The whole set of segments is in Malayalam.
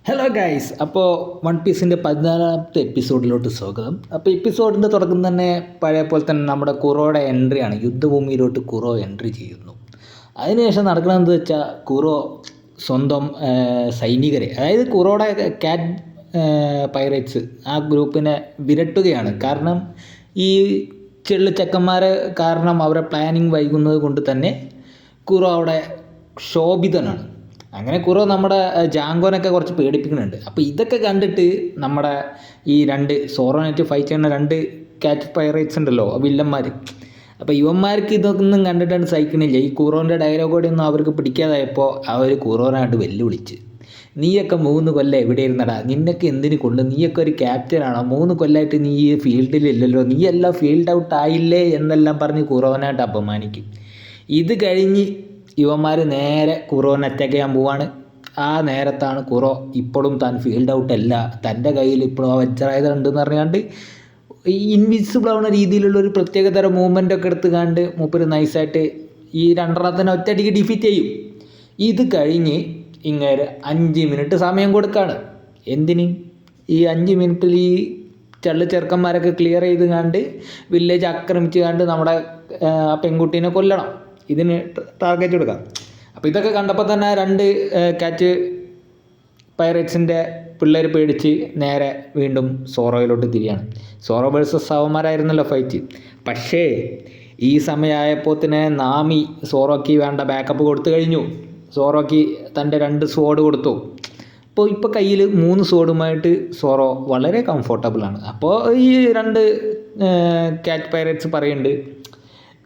ഹലോ ഗൈസ്, അപ്പോൾ വൺ പീസിൻ്റെ 14ാമത്തെ എപ്പിസോഡിലോട്ട് സ്വാഗതം. അപ്പോൾ എപ്പിസോഡിൻ്റെ തുടക്കം തന്നെ പഴയ പോലെ തന്നെ നമ്മുടെ കുറോയുടെ എൻട്രിയാണ്. യുദ്ധഭൂമിയിലോട്ട് കുറോ എൻട്രി ചെയ്യുന്നു. അതിനുശേഷം നടക്കണമെന്ന് വെച്ചാൽ കുറോ സ്വന്തം സൈനികരെ, അതായത് കുറോയുടെ കാറ്റ് പൈറേറ്റ്സ് ആ ഗ്രൂപ്പിനെ വിരട്ടുകയാണ്. കാരണം ഈ ചെള്ളിച്ചക്കന്മാരെ കാരണം അവരെ പ്ലാനിങ് വൈകുന്നത് കൊണ്ട് തന്നെ കുറോ അവിടെ ശോഭിതനാണ്. അങ്ങനെ കുറേ നമ്മുടെ ജാങ്കോനൊക്കെ കുറച്ച് പേടിപ്പിക്കുന്നുണ്ട്. അപ്പോൾ ഇതൊക്കെ കണ്ടിട്ട് നമ്മുടെ ഈ സോറോനായിട്ട് ഫൈറ്റ് ചെയ്യുന്ന കാറ്റ് പൈറേറ്റ്സ് ഉണ്ടല്ലോ, വില്ലന്മാർ. അപ്പോൾ ഇവന്മാർക്ക് ഇതൊന്നും കണ്ടിട്ടാണ് സഹിക്കണില്ല. ഈ കുറോൻ്റെ ഡയലോഗോടെയൊന്നും അവർക്ക് പിടിക്കാതായപ്പോൾ അവർ കുറോനായിട്ട് വെല്ലുവിളിച്ച്, നീയൊക്കെ 3 കൊല്ലം എവിടെ ഇരുന്നടാ, നിന്നൊക്കെ എന്തിനു കൊണ്ട്, നീയൊക്കെ ഒരു ക്യാപ്റ്റനാണോ, 3 കൊല്ലമായിട്ട് നീ ഈ ഫീൽഡിലില്ലല്ലോ, നീയെല്ലാം ഫീൽഡ് ഔട്ട് ആയില്ലേ എന്നെല്ലാം പറഞ്ഞ് കുറോനായിട്ട് അപമാനിക്കും. ഇത് കഴിഞ്ഞ് ഇവന്മാർ നേരെ കുറോനെ അറ്റാക്ക് ചെയ്യാൻ പോവാണ്. ആ നേരത്താണ് കുറോ ഇപ്പോഴും താൻ ഫീൽഡ് ഔട്ട് അല്ല, തൻ്റെ കയ്യിൽ ഇപ്പോഴും ആ വജ്രായുധം ഉണ്ടെന്ന് പറഞ്ഞാണ്ട് ഈ ഇൻവിസിബിൾ ആവുന്ന രീതിയിലുള്ളൊരു പ്രത്യേകതരം മൂവ്മെൻ്റ് ഒക്കെ എടുത്ത് കണ്ട് മൂപ്പര് നൈസായിട്ട് ഈ രണ്ടെണ്ണത്തിനെ ഒറ്റയടിക്ക് ഡിഫീറ്റ് ചെയ്യും. ഇത് കഴിഞ്ഞ് ഇങ്ങനെ 5 മിനിറ്റ് സമയം കൊടുക്കുകയാണ്. എന്തിന്? ഈ 5 മിനിറ്റിൽ ഈ ചെറുക്കന്മാരൊക്കെ ക്ലിയർ ചെയ്ത് കണ്ട് വില്ലേജ് ആക്രമിച്ച് കണ്ട് നമ്മുടെ പെൺകുട്ടീനെ കൊല്ലണം. ഇതിന് ടാർഗറ്റ് കൊടുക്കാം. അപ്പോൾ ഇതൊക്കെ കണ്ടപ്പോൾ തന്നെ കാറ്റ് പൈറേറ്റ്സിൻ്റെ പിള്ളേർ പേടിച്ച് നേരെ വീണ്ടും സോറോയിലോട്ട് തിരിയാണ്. സോറോ വേഴ്സസ് അവന്മാരായിരുന്നല്ലോ ഫൈറ്റ്. പക്ഷേ ഈ സമയമായപ്പോൾ തന്നെ നാമി സോറോയ്ക്ക് വേണ്ട ബാക്കപ്പ് കൊടുത്തു കഴിഞ്ഞു. സോറോയ്ക്ക് തൻ്റെ 2 സ്വോർഡ് കൊടുത്തു. ഇപ്പോൾ കയ്യിൽ 3 സ്വോർഡുമായിട്ട് സോറോ വളരെ കംഫർട്ടബിളാണ്. അപ്പോൾ ഈ കാറ്റ് പൈറേറ്റ്സ് പറയുന്നുണ്ട്,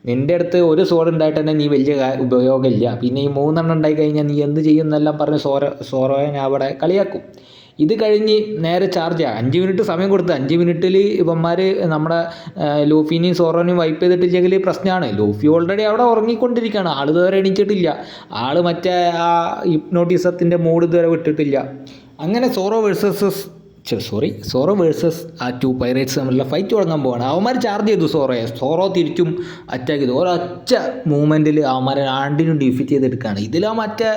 നിൻ്റെ അടുത്ത് ഒരു സ്വോർഡ് ഉണ്ടായിട്ട് തന്നെ നീ വലിയ ഉപയോഗമില്ല, പിന്നെ ഈ 3 ഉണ്ടായി കഴിഞ്ഞാൽ നീ എന്ത് ചെയ്യും എന്നെല്ലാം പറഞ്ഞ് സോറോയെ അവിടെ കളിയാക്കും. ഇത് കഴിഞ്ഞ് നേരെ ചാർജ് ചെയ്യുക. 5 മിനിറ്റ് സമയം കൊടുത്ത് 5 മിനിറ്റിൽ ഇവന്മാർ നമ്മുടെ ലൂഫിനെയും സോറോനെയും വൈപ്പ് ചെയ്തിട്ടില്ലെങ്കിൽ പ്രശ്നമാണ്. ലൂഫി ഓൾറെഡി അവിടെ ഉറങ്ങിക്കൊണ്ടിരിക്കുകയാണ്, ആൾ ഇതുവരെ എണീച്ചിട്ടില്ല. ആൾ മറ്റേ ആ ഹിപ്നോട്ടിസത്തിൻ്റെ മൂഡ് ഇതുവരെ വിട്ടിട്ടില്ല. അങ്ങനെ സോറോ വേഴ്സസ് ആ 2 പൈറേറ്റ്സ് തമ്മിലുള്ള ഫൈറ്റ് തുടങ്ങാൻ പോവാണ്. അവന്മാർ ചാർജ് ചെയ്തു സോറോയെ. സോറോ തിരിച്ചും അറ്റാക്ക് ചെയ്തു. ഒരൊറ്റ മൂവ്മെൻറ്റിൽ അവന്മാരെ രണ്ടിനും ഡിഫീറ്റ് ചെയ്തെടുക്കുകയാണ്. ഇതിലാ മറ്റേ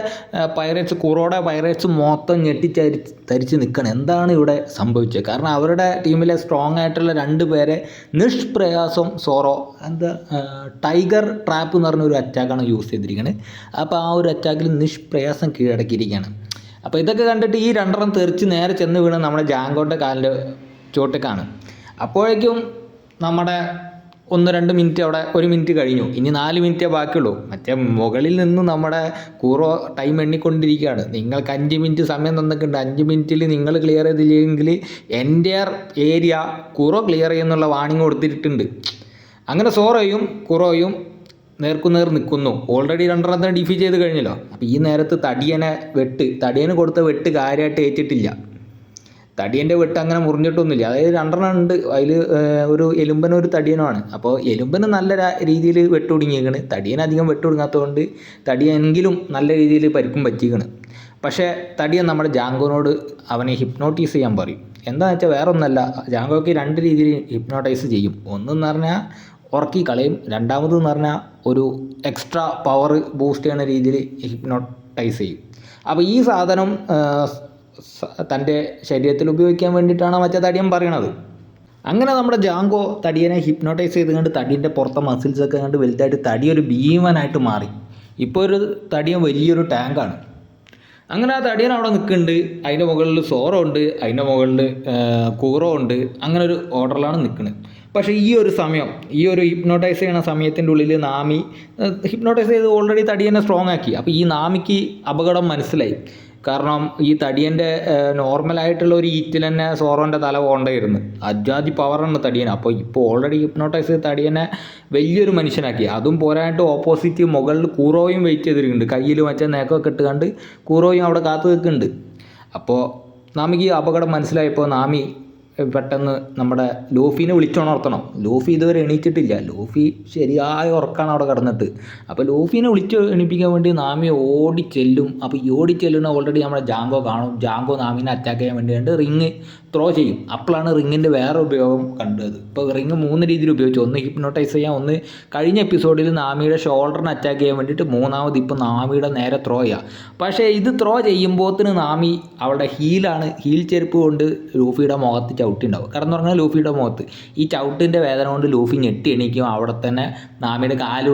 കുറോയുടെ പൈറേറ്റ്സ് മൊത്തം തരിച്ച് നിൽക്കണം. എന്താണ് ഇവിടെ സംഭവിച്ചത്? കാരണം അവരുടെ ടീമിലെ സ്ട്രോങ് ആയിട്ടുള്ള 2 പേരെ നിഷ്പ്രയാസം സോറോ ടൈഗർ ട്രാപ്പ് എന്ന് പറഞ്ഞൊരു അറ്റാക്കാണ് യൂസ് ചെയ്തിരിക്കുന്നത്. അപ്പോൾ ആ ഒരു അറ്റാക്കിൽ നിഷ്പ്രയാസം കീഴടക്കിയിരിക്കുകയാണ്. അപ്പോൾ ഇതൊക്കെ കണ്ടിട്ട് ഈ 2 തെറിച്ച് നേരെ ചെന്ന് വീണ് നമ്മുടെ ജാങ്കോൻ്റെ കാലിൻ്റെ ചോട്ടേക്കാണ്. അപ്പോഴേക്കും നമ്മുടെ 1-2 മിനിറ്റ് അവിടെ 1 മിനിറ്റ് കഴിഞ്ഞു. ഇനി 4 മിനിറ്റേ ബാക്കിയുള്ളൂ. മറ്റേ മുകളിൽ നിന്ന് നമ്മുടെ കുറോ ടൈം എണ്ണിക്കൊണ്ടിരിക്കുകയാണ്. നിങ്ങൾക്ക് 5 മിനിറ്റ് സമയം തന്നിട്ടുണ്ട്. 5 മിനിറ്റിൽ നിങ്ങൾ ക്ലിയർ ചെയ്തില്ലെങ്കിൽ എൻ്റെ ഏരിയ കുറോ ക്ലിയർ ചെയ്യുന്നുള്ള വാണിംഗ് കൊടുത്തിട്ടുണ്ട്. അങ്ങനെ സോറോയും കുറോയും നേർക്കുനേർ നിൽക്കുന്നു. ഓൾറെഡി 2 ഡിഫീറ്റ് ചെയ്ത് കഴിഞ്ഞല്ലോ. അപ്പോൾ ഈ നേരത്ത് തടിയന് കൊടുത്ത വെട്ട് കാര്യമായിട്ട് ഏറ്റിട്ടില്ല. തടിയൻ്റെ വെട്ട് അങ്ങനെ മുറിഞ്ഞിട്ടൊന്നുമില്ല. അതായത് 2 ഉണ്ട്. അതിൽ ഒരു എലുമ്പനും ഒരു തടിയനുമാണ്. അപ്പോൾ എലുമ്പന് നല്ല രീതിയിൽ വെട്ടുടുങ്ങിയേക്കണ്. തടിയനധികം വെട്ടുടുങ്ങാത്തതുകൊണ്ട് തടിയെങ്കിലും നല്ല രീതിയിൽ പരിക്കും പറ്റിയേക്കണ്. പക്ഷേ തടിയൻ നമ്മുടെ ജാങ്കോനോട് അവനെ ഹിപ്നോട്ടൈസ് ചെയ്യാൻ പറയും. എന്താണെന്ന് വെച്ചാൽ വേറെ ഒന്നല്ല, ജാങ്കോയ്ക്ക് 2 രീതിയിൽ ഹിപ്നോട്ടൈസ് ചെയ്യും. ഒന്നെന്ന് പറഞ്ഞാൽ ഉറക്കി കളയും, രണ്ടാമതെന്ന് പറഞ്ഞാൽ ഒരു എക്സ്ട്രാ പവർ ബൂസ്റ്റ് ചെയ്യുന്ന രീതിയിൽ ഹിപ്നോട്ടൈസ് ചെയ്യും. അപ്പോൾ ഈ സാധനം തൻ്റെ ശരീരത്തിൽ ഉപയോഗിക്കാൻ വേണ്ടിയിട്ടാണ് മറ്റേ തടിയൻ പറയണത്. അങ്ങനെ നമ്മുടെ ജാങ്കോ തടിയനെ ഹിപ്നോട്ടൈസ് ചെയ്ത് കണ്ട് തടീൻ്റെ പുറത്തെ മസിൽസൊക്കെ കണ്ട് വലുതായിട്ട് തടി ഒരു ഭീമനായിട്ട് മാറി. ഇപ്പോൾ ഒരു തടിയൻ വലിയൊരു ടാങ്കാണ്. അങ്ങനെ ആ തടിയൻ അവിടെ നിൽക്കുന്നുണ്ട്. അതിൻ്റെ മുകളിൽ സോറോ ഉണ്ട്, അതിൻ്റെ മുകളിൽ കൂറോ ഉണ്ട്. അങ്ങനെ ഒരു ഓർഡറിലാണ് നിൽക്കുന്നത്. പക്ഷേ ഈ ഒരു ഹിപ്നോട്ടൈസ് ചെയ്യുന്ന സമയത്തിൻ്റെ ഉള്ളിൽ നാമി ഹിപ്നോട്ടൈസ് ചെയ്ത് ഓൾറെഡി തടിയനെ സ്ട്രോങ് ആക്കി. അപ്പോൾ ഈ നാമിക്ക് അപകടം മനസ്സിലായി. കാരണം ഈ തടിയൻ്റെ നോർമലായിട്ടുള്ള ഒരു ഈറ്റിൽ തന്നെ സോറോൻ്റെ തല പോകേണ്ടായിരുന്നു. അജാതി പവറാണ് തടിയന്. അപ്പോൾ ഇപ്പോൾ ഓൾറെഡി ഹിപ്നോട്ടൈസ് ചെയ്ത് തടിയനെ വലിയൊരു മനുഷ്യനാക്കി. അതും പോരായിട്ട് ഓപ്പോസിറ്റ് മുകളിൽ കൂറോയും വെയിറ്റ് ചെയ്തിരിക്കുന്നുണ്ട്. കയ്യിൽ മറ്റേ നേക്കൊക്കെ ഇട്ട് കണ്ട് കൂറോയും അവിടെ കാത്തു നിൽക്കുന്നുണ്ട്. അപ്പോൾ നാമിക്ക് അപകടം മനസ്സിലായപ്പോൾ നാമി പെട്ടെന്ന് നമ്മുടെ ലൂഫിനെ വിളിച്ചുണർത്തണം. ലൂഫി ഇതുവരെ എണീറ്റിട്ടില്ല. ലൂഫി ശരിയായ ഉറക്കാണ് അവിടെ കിടന്നിട്ട്. അപ്പോൾ ലൂഫിനെ എണീപ്പിക്കാൻ വേണ്ടി നാമി ഓടിച്ചെല്ലും. അപ്പോൾ ഈ ഓടിച്ചെല്ലുന്ന ഓൾറെഡി നമ്മുടെ ജാങ്കോ കാണും. ജാങ്കോ നാമിനെ അറ്റാക്ക് ചെയ്യാൻ വേണ്ടിയിട്ട് റിങ് ത്രോ ചെയ്യും. അപ്പോഴാണ് റിങ്ങിൻ്റെ വേറെ ഉപയോഗം കണ്ടത്. ഇപ്പോൾ റിങ് 3 രീതിയിൽ ഉപയോഗിച്ചു. ഒന്ന് ഹിപ്നോട്ടൈസ് ചെയ്യാൻ, ഒന്ന് കഴിഞ്ഞ എപ്പിസോഡിൽ നാമിയുടെ ഷോൾഡറിന് അറ്റാക്ക് ചെയ്യാൻ വേണ്ടിയിട്ട്, മൂന്നാമത് ഇപ്പോൾ നാമിയുടെ നേരെ ത്രോ ചെയ്യുക. പക്ഷേ ഇത് ത്രോ ചെയ്യുമ്പോഴത്തിന് നാമി അവളുടെ ഹീൽ ചെരുപ്പ് കൊണ്ട് ലൂഫിയുടെ മുഖത്ത് ചവിട്ടിണ്ടാവും. കിടന്നുറങ്ങുന്ന ലൂഫിയുടെ മുഖത്ത് ഈ ചവിട്ടിൻ്റെ വേദന കൊണ്ട് ലൂഫി ഞെട്ടി എണീക്കും. അവിടെ തന്നെ നാമിയുടെ കാല്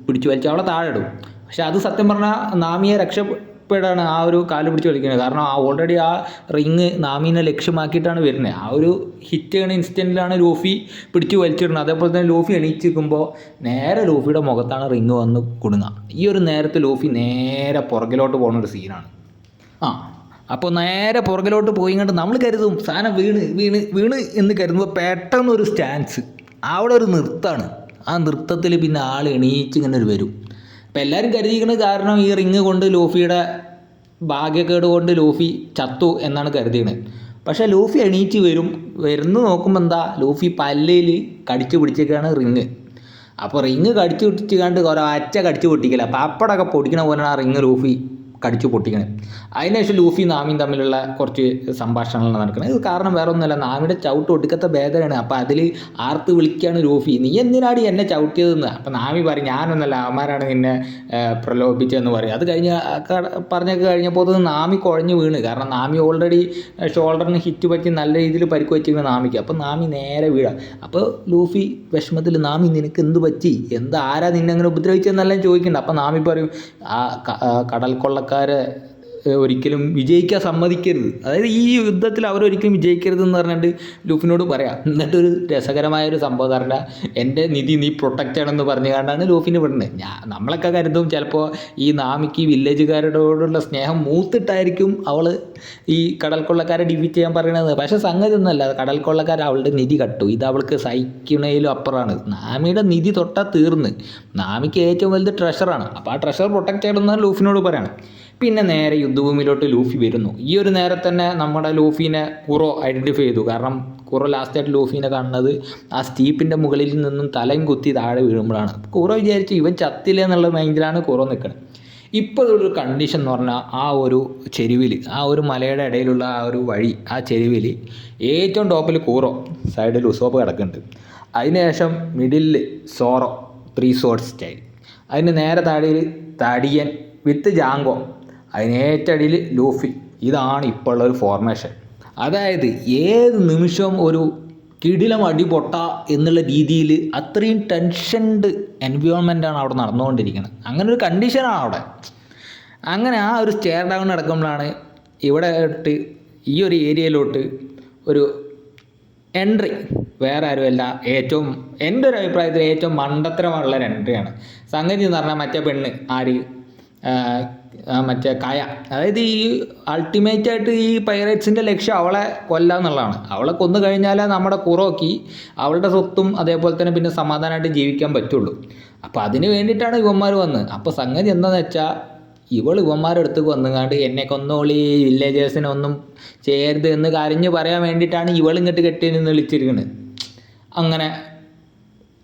പിടിച്ചു വലിച്ച് അവളെ താഴെ ഇടും. പക്ഷെ അത് സത്യം പറഞ്ഞാൽ നാമിയെ രക്ഷപ്പെടാണ് ആ ഒരു കാല് പിടിച്ച് വലിക്കുന്നത്. കാരണം ഓൾറെഡി ആ റിങ് നാമീനെ ലക്ഷ്യമാക്കിയിട്ടാണ് വരുന്നത്. ആ ഒരു ഹിറ്റ് ചെയ്യുന്ന ഇൻസ്റ്റൻറ്റിലാണ് ലൂഫി പിടിച്ച് വലിച്ചിടുന്നത്. അതേപോലെ തന്നെ ലൂഫി എണീച്ച് നിൽക്കുമ്പോൾ നേരെ ലൂഫിയുടെ മുഖത്താണ് റിങ് വന്ന് കുടുങ്ങുക. ഈ ഒരു നേരത്ത് ലൂഫി നേരെ പുറകിലോട്ട് പോകുന്നൊരു സീനാണ്. അപ്പോൾ നേരെ പുറകിലോട്ട് പോയി കണ്ട് നമ്മൾ കരുതും സാധനം വീണ് എന്ന് കരുതുമ്പോൾ പെട്ടെന്നൊരു സ്റ്റാൻസ്, അവിടെ ഒരു നൃത്തമാണ്. ആ നൃത്തത്തിൽ പിന്നെ ആൾ എണീച്ച് ഇങ്ങനെ വരും. അപ്പോൾ എല്ലാവരും കരുതിയിരിക്കുന്നത് കാരണം ഈ റിങ് കൊണ്ട് ലൂഫിയുടെ ഭാഗ്യക്കേട് കൊണ്ട് ലൂഫി ചത്തു എന്നാണ് കരുതിയത്. പക്ഷേ ലൂഫി എണീച്ച് വരുന്നു നോക്കുമ്പോൾ എന്താ, ലൂഫി പല്ലിൽ കടിച്ചു പിടിച്ചേക്കാണ് റിങ്. അപ്പോൾ റിങ് കടിച്ചു പിടിച്ച് കണ്ട് കുറേ കടിച്ചു പൊട്ടിക്കില്ല. അപ്പോൾ അപ്പടൊക്കെ പൊടിക്കണ പോലെയാണ് ആ റിങ് ലൂഫി കടിച്ചു പൊട്ടിക്കണേ. അതിനുശേഷം ലൂഫി നാമിയും തമ്മിലുള്ള കുറച്ച് സംഭാഷണങ്ങൾ നടക്കുന്നത്. ഇത് കാരണം വേറെ ഒന്നുമല്ല, നാമിയുടെ ചവിട്ട് ഒടുക്കത്തെ വേദനയാണ്. അപ്പോൾ അതിൽ ആർത്ത് വിളിക്കുകയാണ് ലൂഫി, നീ എന്തിനാടി എന്നെ ചവിട്ടിയതെന്ന്. അപ്പോൾ നാമി പറയും, ഞാനൊന്നല്ല, അവന്മാരാണ് നിന്നെ പ്രലോഭിപ്പിച്ചതെന്ന് പറയും. അത് കഴിഞ്ഞപ്പോൾ നാമി കുഴഞ്ഞു വീണ്. കാരണം നാമി ഓൾറെഡി ഷോൾഡറിന് ഹിറ്റ് പറ്റി നല്ല രീതിയിൽ പരിക്ക് വെച്ചിരുന്ന നാമിക്ക്. അപ്പോൾ നാമി നേരെ വീഴാം. അപ്പോൾ ലൂഫി വിഷമത്തിൽ, നാമി നിനക്ക് എന്ത് പറ്റി, ആരാ നിന്നെ അങ്ങനെ ഉപദ്രവിച്ചതെന്നെല്ലാം ചോദിക്കുന്നുണ്ട്. അപ്പോൾ നാമി പറയും, ആ കടൽ കൊള്ളക്കാരെ ഒരിക്കലും വിജയിക്കാൻ സമ്മതിക്കരുത്, അതായത് ഈ യുദ്ധത്തിൽ അവരൊരിക്കലും വിജയിക്കരുത് എന്ന് പറഞ്ഞിട്ട് ലൂഫിനോട് പറയാം. എന്നിട്ടൊരു രസകരമായൊരു സംഭവം പറഞ്ഞാൽ, എൻ്റെ നിധി നീ പ്രൊട്ടക്റ്റ് ചെയ്യണമെന്ന് പറഞ്ഞു കൊണ്ടാണ് ലൂഫിന് വിടുന്നത്. നമ്മളൊക്കെ കരുതും ചിലപ്പോൾ ഈ നാമിക്ക് വില്ലേജുകാരോടുള്ള സ്നേഹം മൂത്തിട്ടായിരിക്കും അവൾ ഈ കടൽ കൊള്ളക്കാരെ ഡിഫീറ്റ് ചെയ്യാൻ പറയണത്. പക്ഷേ സംഗതി ഒന്നുമല്ല, കടൽ കൊള്ളക്കാർ അവളുടെ നിധി കട്ടു. ഇത് അവൾക്ക് സഹിക്കണേലും അപ്പുറമാണ്. നാമിയുടെ നിധി തൊട്ടാൽ തീർന്ന്. നാമിക്ക് ഏറ്റവും വലുത് ട്രഷറാണ്. അപ്പോൾ ആ ട്രഷർ പ്രൊട്ടക്റ്റ് ചെയ്യണമെന്നാണ് ലൂഫിനോട് പറയണം. പിന്നെ നേരെ യുദ്ധഭൂമിയിലോട്ട് ലൂഫി വരുന്നു. ഈ ഒരു നേരം തന്നെ നമ്മുടെ ലൂഫീനെ കുറോ ഐഡൻറ്റിഫൈ ചെയ്തു. കാരണം കുറോ ലാസ്റ്റായിട്ട് ലൂഫീനെ കാണുന്നത് ആ സ്റ്റീപ്പിൻ്റെ മുകളിൽ നിന്നും തലയും കുത്തി താഴെ വീഴുമ്പോഴാണ്. കുറോ വിചാരിച്ചു ഇവൻ ചത്തില്ല എന്നുള്ള മൈൻഡിലാണ് കുറോ നിൽക്കുന്നത്. ഇപ്പോൾ ഒരു കണ്ടീഷൻ എന്ന് പറഞ്ഞാൽ, ആ ഒരു ചെരുവിൽ, ആ ഒരു മലയുടെ ഇടയിലുള്ള ആ ഒരു വഴി, ആ ചെരുവിൽ ഏറ്റവും ടോപ്പിൽ കൂറോ, സൈഡിൽ ഉസോപ്പ് കിടക്കുന്നുണ്ട്. അതിനുശേഷം മിഡിലിൽ സോറോ 3 swords സ്റ്റൈൽ, അതിന് നേരെ താഴെയിൽ തടിയൻ വിത്ത് ജാങ്കോ, അതിനേറ്റടിയിൽ ലൂഫി. ഇതാണ് ഇപ്പോൾ ഉള്ളൊരു ഫോർമേഷൻ. അതായത് ഏത് നിമിഷവും ഒരു കിടിലം അടി പൊട്ട എന്നുള്ള രീതിയിൽ അത്രയും ടെൻഷൻഡ് എൻവയോൺമെൻറ്റാണ് അവിടെ നടന്നുകൊണ്ടിരിക്കുന്നത്. അങ്ങനെ ഒരു കണ്ടീഷനാണ് അവിടെ. അങ്ങനെ ആ ഒരു സ്റ്റെയർ ഡൗൺ നടക്കുമ്പോഴാണ് ഇവിടെ ഇട്ട് ഈ ഒരു ഏരിയയിലോട്ട് ഒരു എൻട്രി. വേറെ ആരുമല്ല, എൻ്റെ ഒരു അഭിപ്രായത്തിൽ ഏറ്റവും മണ്ടത്തരമുള്ളൊരു എൻട്രിയാണ്. സംഗതി എന്ന് പറഞ്ഞാൽ മറ്റേ പെണ്ണ് ആര്, മറ്റേ കയ, അതായത് ഈ അൾട്ടിമേറ്റായിട്ട് ഈ പൈറേറ്റ്സിൻ്റെ ലക്ഷ്യം അവളെ കൊല്ലുക എന്നുള്ളതാണ്. അവളെ കൊന്നു കഴിഞ്ഞാലേ നമ്മുടെ കുറോക്കി അവളുടെ സ്വത്തും അതേപോലെ തന്നെ പിന്നെ സമാധാനമായിട്ട് ജീവിക്കാൻ പറ്റുള്ളൂ. അപ്പോൾ അതിന് വേണ്ടിയിട്ടാണ് ഇവന്മാർ വന്നത്. അപ്പോൾ സംഗതി എന്താണെന്ന് വെച്ചാൽ, ഇവന്മാരുടെ അടുത്തേക്ക് വന്നുകാണ്ട് എന്നെ കൊന്നോളി, വില്ലേജേഴ്സിനെ ഒന്നും ചെയ്യരുത് എന്ന് കരഞ്ഞ് പറയാൻ വേണ്ടിയിട്ടാണ് ഇങ്ങോട്ട് കെട്ടി നിന്ന് വിളിച്ചിരിക്കുന്നത്. അങ്ങനെ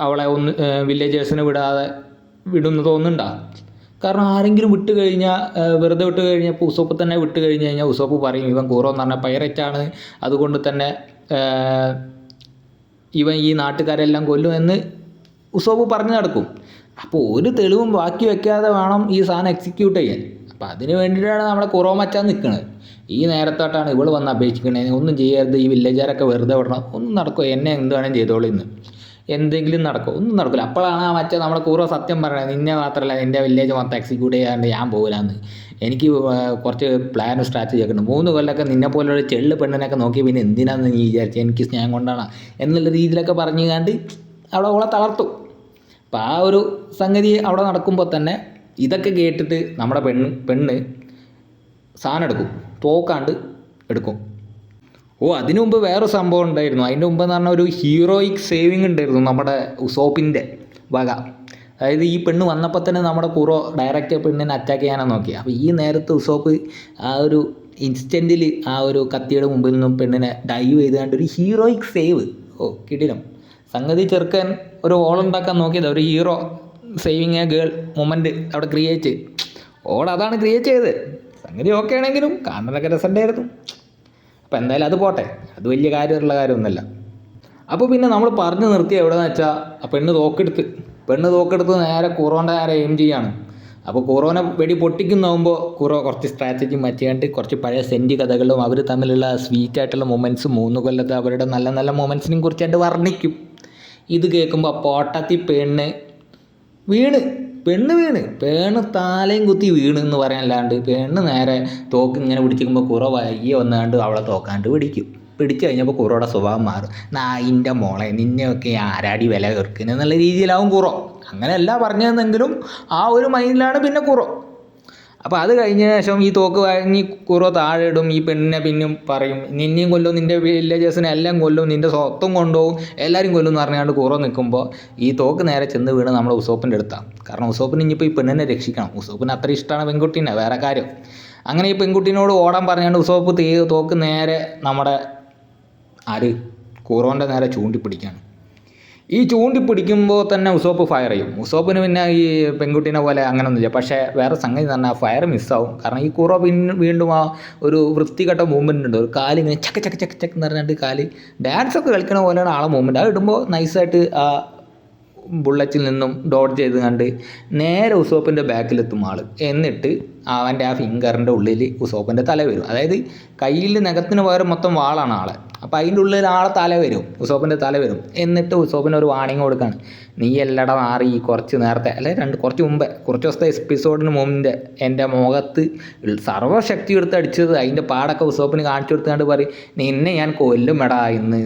അവളെ വില്ലേജേഴ്സിനെ വിടുന്നു തോന്നുന്നുണ്ടോ? കാരണം ആരെങ്കിലും വെറുതെ വിട്ട് കഴിഞ്ഞാൽ, ഇപ്പോൾ ഉസോപ്പ് തന്നെ വിട്ട് കഴിഞ്ഞ് കഴിഞ്ഞാൽ ഉസോപ്പ് പറയും ഇവൻ കൂറോ എന്ന് പറഞ്ഞാൽ പൈററ്റാണ്, അതുകൊണ്ട് തന്നെ ഇവൻ ഈ നാട്ടുകാരെല്ലാം കൊല്ലും എന്ന് ഉസോപ്പ് പറഞ്ഞു നടക്കും. അപ്പോൾ ഒരു തെളിവും ബാക്കി വെക്കാതെ വേണം ഈ സാധനം എക്സിക്യൂട്ട് ചെയ്യാൻ. അപ്പോൾ അതിന് വേണ്ടിയിട്ടാണ് നമ്മുടെ കുറോ മച്ചാൻ നിൽക്കുന്നത്. ഈ നേരത്തോട്ടാണ് ഇവൾ വന്ന് അപേക്ഷിക്കണേ, ഒന്നും ചെയ്യരുത്, ഈ വില്ലേജുകാരൊക്കെ വെറുതെ വിടണം, ഒന്നും നടക്കുമോ, എന്നെ എന്ത് വേണമെങ്കിലും ചെയ്തോളൂ ഇന്ന്, എന്തെങ്കിലും നടക്കും, ഒന്നും നടക്കില്ല. അപ്പോഴാണ് ആ മറ്റേ നമ്മുടെ കൂറോ സത്യം പറയണത്, നിന്നെ മാത്രമല്ല നിൻ്റെ വില്ലേജ് മൊത്തം എക്സിക്യൂട്ട് ചെയ്യാണ്ട് ഞാൻ പോകില്ലാന്ന്, എനിക്ക് കുറച്ച് പ്ലാനും സ്ട്രാറ്റജി ഒക്കെ ഉണ്ട്, 3 കൊല്ലമൊക്കെ നിന്നെ പോലുള്ള ചെള്ള് പെണ്ണിനൊക്കെ നോക്കി പിന്നെ എന്തിനാന്ന് നീ വിചാരിച്ചു, എനിക്ക് സ്നേഹം കൊണ്ടാണ് എന്നുള്ള രീതിയിലൊക്കെ പറഞ്ഞു കണ്ട് അവളെ തളർത്തു. അപ്പോൾ ആ ഒരു സംഗതി അവിടെ നടക്കുമ്പോൾ തന്നെ ഇതൊക്കെ കേട്ടിട്ട് നമ്മുടെ പെണ്ണ് സാധനം എടുക്കും, തോക്കാണ്ട് എടുക്കും. അതിനു മുമ്പ് വേറെ സംഭവം ഉണ്ടായിരുന്നു. അതിൻ്റെ മുമ്പ് എന്ന് പറഞ്ഞാൽ ഒരു ഹീറോയിക് സേവിങ് ഉണ്ടായിരുന്നു നമ്മുടെ ഉസോപ്പിൻ്റെ വക. അതായത് ഈ പെണ്ണ് വന്നപ്പോൾ തന്നെ നമ്മുടെ കുറോ ഡയറക്റ്റ് പെണ്ണിനെ അറ്റാക്ക് ചെയ്യാനാണ് നോക്കിയത്. അപ്പോൾ ഈ നേരത്തെ ഉസോപ്പ് ആ ഒരു ഇൻസ്റ്റൻറ്റിൽ ആ ഒരു കത്തിയുടെ മുമ്പിൽ നിന്നും പെണ്ണിനെ ഡൈവ് ചെയ്തുകൊണ്ട് ഒരു ഹീറോയിക് സേവ്. കിടിലം സംഗതി. ചെറുക്കൻ ഒരു ഉണ്ടാക്കാൻ നോക്കിയത്, ഒരു hero saving A girl moment അവിടെ ക്രിയേറ്റ്. അതാണ് ക്രിയേറ്റ് ചെയ്തത്. സംഗതി ഓക്കെ ആണെങ്കിലും കാണാനൊക്കെ രസമുണ്ടായിരുന്നു. അപ്പോൾ എന്തായാലും അത് പോട്ടെ, അത് വലിയ കാര്യമുള്ള കാര്യമൊന്നുമല്ല. അപ്പോൾ പിന്നെ നമ്മൾ പറഞ്ഞു നിർത്തിയ എവിടെയെന്ന് വെച്ചാൽ പെണ്ണ് തോക്കെടുത്ത് നേരെ കുറോൻ്റെ നേരെ എയിം ചെയ്യാണ്. അപ്പോൾ കുറോനെ വെടി പൊട്ടിക്കുന്നാകുമ്പോൾ കുറോ കുറച്ച് സ്ട്രാറ്റജി മറ്റിയാണ്ട് കുറച്ച് പഴയ സെൻറ്റ് കഥകളും അവർ തമ്മിലുള്ള സ്വീറ്റായിട്ടുള്ള മൊമെൻറ്റ്സ് 3 കൊല്ലത്തെ അവരുടെ നല്ല നല്ല മൊമെൻറ്റ്സിനെയും കുറിച്ചായിട്ട് വർണ്ണിക്കും. ഇത് കേൾക്കുമ്പോൾ പോട്ടത്തി പെണ്ണ് താലയും കുത്തി വീണ് എന്ന് പറയാനല്ലാണ്ട് പെണ്ണ് നേരെ തോക്ക് ഇങ്ങനെ പിടിച്ചിരിക്കുമ്പോൾ കുറ വയ്യ വന്നാണ്ട് അവളെ തോക്കാണ്ട് പിടിച്ചു കഴിഞ്ഞപ്പോൾ കുറോടെ സ്വഭാവം മാറും. നായിൻ്റെ മോളെ നിന്നെയൊക്കെ ആരാടി വില കേൾക്കുന്നത് എന്നുള്ള രീതിയിലാവും കുറോ. അങ്ങനെയല്ല പറഞ്ഞതെന്നെങ്കിലും ആ ഒരു മൈൻഡിലാണ് പിന്നെ കുറോ. അപ്പോൾ അത് കഴിഞ്ഞ ശേഷം ഈ തോക്ക് വാങ്ങി കുറോ താഴെ ഇടും. ഈ പെണ്ണിനെ പിന്നും പറയും നിന്നെയും കൊല്ലും, നിൻ്റെ വില്ലേജേഴ്സിനെ എല്ലാം കൊല്ലും, നിൻ്റെ സ്വത്തും കൊണ്ടുപോകും, എല്ലാവരും കൊല്ലും എന്ന് പറഞ്ഞാണ്ട് കുറോ നിൽക്കുമ്പോൾ ഈ തോക്ക് നേരെ ചെന്ന് വീണ് നമ്മുടെ ഉസോപ്പിൻ്റെ അടുത്താണ്. കാരണം ഉസോപ്പിന് ഇനിയിപ്പോൾ ഈ പെണ്ണിനെ രക്ഷിക്കണം. ഉസോപ്പിന് അത്ര ഇഷ്ടമാണ് പെൺകുട്ടീനെ, വേറെ കാര്യം. അങ്ങനെ ഈ പെൺകുട്ടീനോട് ഓടാൻ പറഞ്ഞാണ്ട് ഉസോപ്പ് തോക്ക് നേരെ നമ്മുടെ കുറോൻ്റെ നേരെ ചൂണ്ടിപ്പിടിക്കുകയാണ്. ഈ ചൂണ്ടിപ്പിടിക്കുമ്പോൾ തന്നെ ഉസോപ്പ് ഫയർ ചെയ്യും. ഉസോപ്പിന് പിന്നെ ഈ പെൺകുട്ടീനെ പോലെ അങ്ങനെയൊന്നുമില്ല. പക്ഷേ വേറെ സംഗതി തന്നെ ഫയർ മിസ്സാവും. കാരണം ഈ കുറോ വീണ്ടും ആ ഒരു വൃത്തികെട്ട മൂവ്മെൻ്റ് ഉണ്ട്. ഒരു കാലിങ്ങനെ ചക്ക് ചക്ക് ചക്ക് ചക്ക് എന്ന് പറഞ്ഞിട്ട് കാല് ഡാൻസൊക്കെ കളിക്കണ പോലെയാണ് ആളെ മൂവ്മെൻറ്റ്. അത് ഇടുമ്പോൾ നൈസായിട്ട് ആ ബുള്ളറ്റിൽ നിന്നും ഡോഡ്ജ് ചെയ്ത് കണ്ട് നേരെ ഉസോപ്പിൻ്റെ ബാക്കിലെത്തും ആൾ. എന്നിട്ട് അവൻ്റെ ആ ഫിംഗറിൻ്റെ ഉള്ളിൽ ഉസോപ്പിൻ്റെ തല വരും. അതായത് കയ്യിൽ നഖത്തിന് പകരം മൊത്തം വാളാണ് ആളെ. അപ്പോൾ അതിൻ്റെ ഉള്ളിൽ ആളെ തല വരും, ഉസോപ്പിൻ്റെ തല വരും. എന്നിട്ട് ഉസോപ്പിന് ഒരു വാണിങ് കൊടുക്കുകയാണ്. നീ എല്ലട മാറി കുറച്ച് നേരത്തെ കുറച്ച് മുമ്പേ കുറച്ച് ദിവസത്തെ എപ്പിസോഡിന് മുമ്പേ എൻ്റെ മുഖത്ത് സർവ്വശക്തി എടുത്ത് അടിച്ചത് അതിൻ്റെ പാടൊക്കെ ഉസോപ്പിന് കാണിച്ചു കൊടുത്തുകൊണ്ട് പറയും നിന്നെ ഞാൻ കൊല്ലും എടാ ഇന്ന്,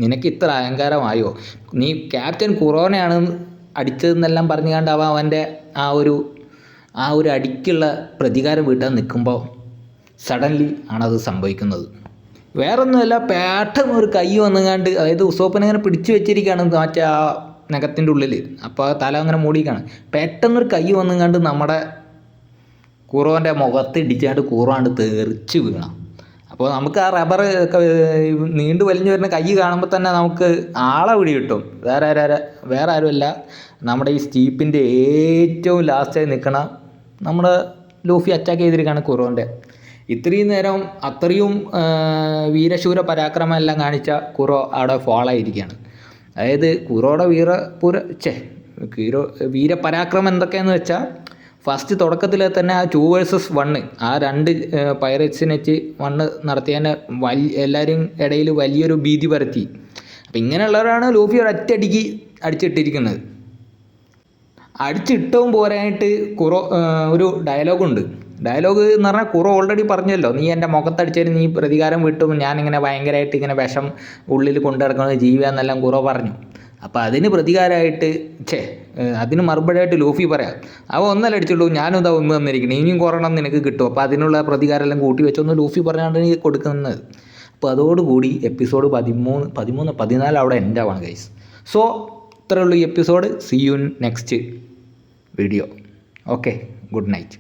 നിനക്ക് ഇത്ര അഹങ്കാരമായോ, നീ ക്യാപ്റ്റൻ കുറോനെയാണ് അടിച്ചതെന്നെല്ലാം പറഞ്ഞുകൊണ്ട് അവൻ്റെ ആ ഒരു അടിക്കുള്ള പ്രതികാരം വീട്ടാൻ നിൽക്കുമ്പോൾ സഡൻലി ആണത് സംഭവിക്കുന്നത്. വേറൊന്നുമല്ല, പെട്ടെന്ന് ഒരു കൈ വന്നുകാണ്ട്, അതായത് ഉസോപ്പിനെ അങ്ങനെ പിടിച്ചു വെച്ചിരിക്കുകയാണ് മറ്റേ ആ നഖത്തിൻ്റെ ഉള്ളിൽ. അപ്പോൾ ആ തല അങ്ങനെ മൂടിയിരിക്കുകയാണ്. പെട്ടെന്നൊരു കൈ വന്നുകാണ്ട് നമ്മുടെ കുറോൻ്റെ മുഖത്ത് ഇടിച്ചാണ്ട് കുറോണ്ട് തെറിച്ച് വീണാം. അപ്പോൾ നമുക്ക് ആ റബ്ബർ നീണ്ടു വലിഞ്ഞു വരുന്ന കൈ കാണുമ്പോൾ തന്നെ നമുക്ക് ആളെ പിടി കിട്ടും. വേറെ ആരുമല്ല, നമ്മുടെ ഈ സ്റ്റീപ്പിൻ്റെ ഏറ്റവും ലാസ്റ്റായി നിൽക്കണ നമ്മുടെ ലൂഫി അറ്റാക്ക് ചെയ്തിരിക്കുകയാണ് കുറോൻ്റെ. ഇത്രയും നേരം അത്രയും വീരശൂര പരാക്രമം എല്ലാം കാണിച്ച കുറോ അവിടെ ഫോളായിരിക്കുകയാണ്. അതായത് കുറോയുടെ വീരപരാക്രമം എന്തൊക്കെയാണെന്ന് വെച്ചാൽ, ഫസ്റ്റ് തുടക്കത്തിൽ തന്നെ ആ 2 vs 1 ആ 2 പൈററ്റ്സിനെ വെച്ച് 1 നടത്തിയതിൻ്റെ എല്ലാവരും ഇടയിൽ വലിയൊരു ഭീതി പരത്തി. അപ്പം ഇങ്ങനെയുള്ളവരാണ് ലൂഫി ഒരൊറ്റയടിക്ക് അടിച്ചിട്ടിരിക്കുന്നത്. അടിച്ചിട്ടവും പോരായിട്ട് കുറോ ഒരു ഡയലോഗ് എന്ന് പറഞ്ഞാൽ കുറോ ഓൾറെഡി പറഞ്ഞല്ലോ, നീ എൻ്റെ മുഖത്തടിച്ചതിന് നീ പ്രതികാരം വിട്ടും ഞാനിങ്ങനെ ഭയങ്കരമായിട്ട് ഇങ്ങനെ വിഷം ഉള്ളിൽ കൊണ്ടു നടക്കുന്നത് ജീവിയാന്നെല്ലാം കുറോ പറഞ്ഞു. അപ്പോൾ അതിന് പ്രതികാരമായിട്ട് അതിന് മറുപടിയായിട്ട് ലൂഫി പറയാം, അവ ഒന്നല്ല അടിച്ചുള്ളൂ, ഞാനും ഇതാ ഒന്ന് തന്നിരിക്കണം, ഇനിയും കുറയണം നിനക്ക് കിട്ടും, അപ്പോൾ അതിനുള്ള പ്രതികാരം എല്ലാം കൂട്ടി വെച്ചൊന്ന് ലൂഫി പറഞ്ഞാണ് കൊടുക്കുന്നത്. അപ്പോൾ അതോടുകൂടി എപ്പിസോഡ് 13, 14 അവിടെ എൻഡ് ആവാണ് ഗൈസ്. സോ ഇത്രയേ ഉള്ളൂ ഈ episode. See you in next video. Okay, good night.